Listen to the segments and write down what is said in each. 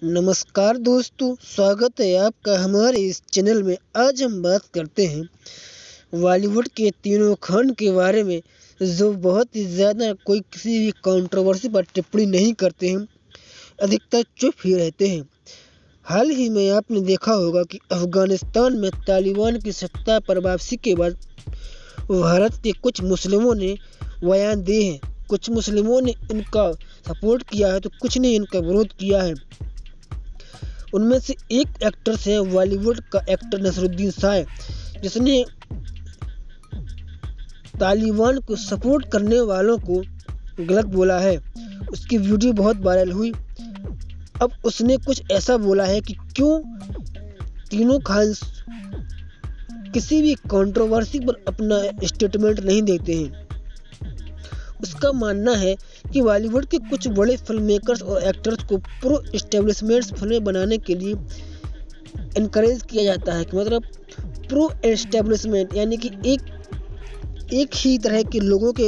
नमस्कार दोस्तों, स्वागत है आपका हमारे इस चैनल में। आज हम बात करते हैं बॉलीवुड के तीनों खान के बारे में, जो बहुत ही ज़्यादा कोई किसी भी कंट्रोवर्सी पर टिप्पणी नहीं करते हैं, अधिकतर चुप ही रहते हैं। हाल ही में आपने देखा होगा कि अफगानिस्तान में तालिबान की सत्ता पर वापसी के बाद भारत के कुछ मुस्लिमों ने बयान दिए हैं। कुछ मुस्लिमों ने इनका सपोर्ट किया है तो कुछ ने इनका विरोध किया है। उनमें से एक एक्टर्स है बॉलीवुड का एक्टर नसरुद्दीन शाह, जिसने तालिबान को सपोर्ट करने वालों को गलत बोला है। उसकी वीडियो बहुत वायरल हुई। अब उसने कुछ ऐसा बोला है कि क्यों तीनों खान किसी भी कंट्रोवर्सी पर अपना स्टेटमेंट नहीं देते हैं। उसका मानना है कि बॉलीवुड के कुछ बड़े फिल्म मेकर्स और एक्टर्स को प्रो एस्टेब्लिशमेंट फिल्में बनाने के लिए इनकरेज किया जाता है। कि मतलब प्रो एस्टेब्लिशमेंट यानी कि एक ही तरह के लोगों के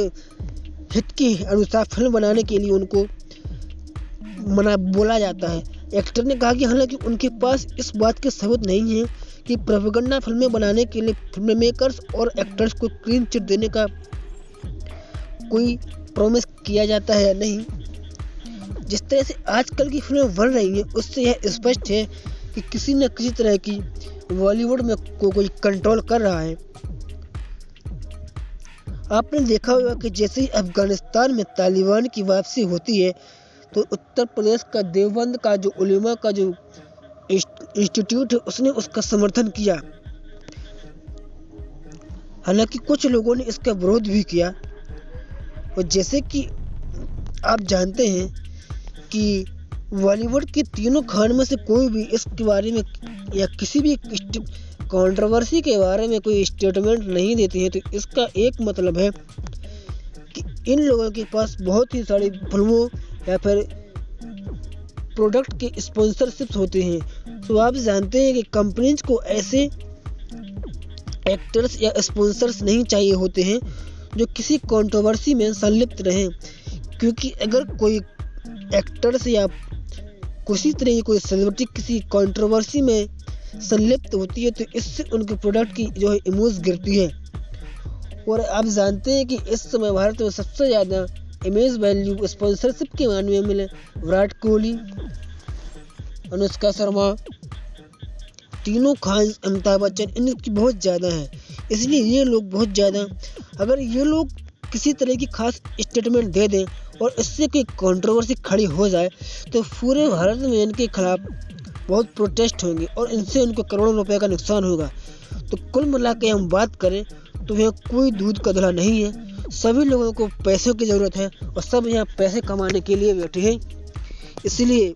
हित के अनुसार फिल्म बनाने के लिए उनको मना बोला जाता है। एक्टर ने कहा कि हालांकि उनके पास इस बात के सबूत नहीं है कि प्रोपेगेंडा फिल्में बनाने के लिए फिल्म मेकर्स और एक्टर्स को क्लीन चिट देने का कोई प्रॉमिस किया जाता है या नहीं। जिस तरह से आजकल की फिल्में बन रही हैं, उससे यह स्पष्ट है कि किसी न किसी तरह की बॉलीवुड में कोई कंट्रोल कर रहा है। आपने देखा होगा कि जैसे ही अफगानिस्तान में तालिबान की वापसी होती है तो उत्तर प्रदेश का देवबंद का जो उलेमा का जो इंस्टीट्यूट है, उसने उसका समर्थन किया। हालांकि कुछ लोगों ने इसका विरोध भी किया। और जैसे कि आप जानते हैं कि बॉलीवुड के तीनों खान में से कोई भी इसके बारे में या किसी भी कंट्रोवर्सी के बारे में कोई स्टेटमेंट नहीं देते हैं, तो इसका एक मतलब है कि इन लोगों के पास बहुत ही सारी फिल्मों या फिर प्रोडक्ट के स्पॉन्सरशिप्स होते हैं। तो आप जानते हैं कि कंपनीज को ऐसे एक्टर्स या स्पॉन्सर्स नहीं चाहिए होते हैं जो किसी कंट्रोवर्सी में संलिप्त रहें, क्योंकि अगर कोई एक्टर्स या किसी तरह की कोई सेलिब्रिटी किसी कंट्रोवर्सी में संलिप्त होती है तो इससे उनके प्रोडक्ट की जो है इमेज गिरती है। और आप जानते हैं कि इस समय भारत में सबसे ज़्यादा इमेज वैल्यू स्पॉन्सरशिप के मामले में मिले विराट कोहली, अनुष्का शर्मा, तीनों खान, अमिताभ बच्चन, इनकी बहुत ज़्यादा है। इसलिए ये लोग बहुत ज़्यादा, अगर ये लोग किसी तरह की खास स्टेटमेंट दे दें और इससे कोई कंट्रोवर्सी खड़ी हो जाए तो पूरे भारत में इनके खिलाफ बहुत प्रोटेस्ट होंगे और इनसे उनको करोड़ों रुपए का नुकसान होगा। तो कुल मिला के हम बात करें तो यह कोई दूध का धला नहीं है। सभी लोगों को पैसों की ज़रूरत है और सब यहाँ पैसे कमाने के लिए बैठे हैं। इसलिए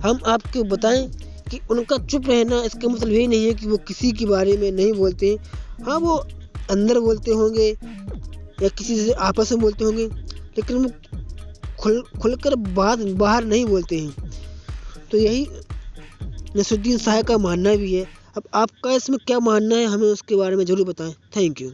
हम आपको बताएं कि उनका चुप रहना इसका मतलब यही नहीं है कि वो किसी के बारे में नहीं बोलते हैं। हाँ, वो अंदर बोलते होंगे या किसी से आपस में बोलते होंगे, लेकिन वो खुलकर बाहर नहीं बोलते हैं। तो यही नसरुद्दीन शाह का मानना भी है। अब आपका इसमें क्या मानना है, हमें उसके बारे में ज़रूर बताएं। Thank you.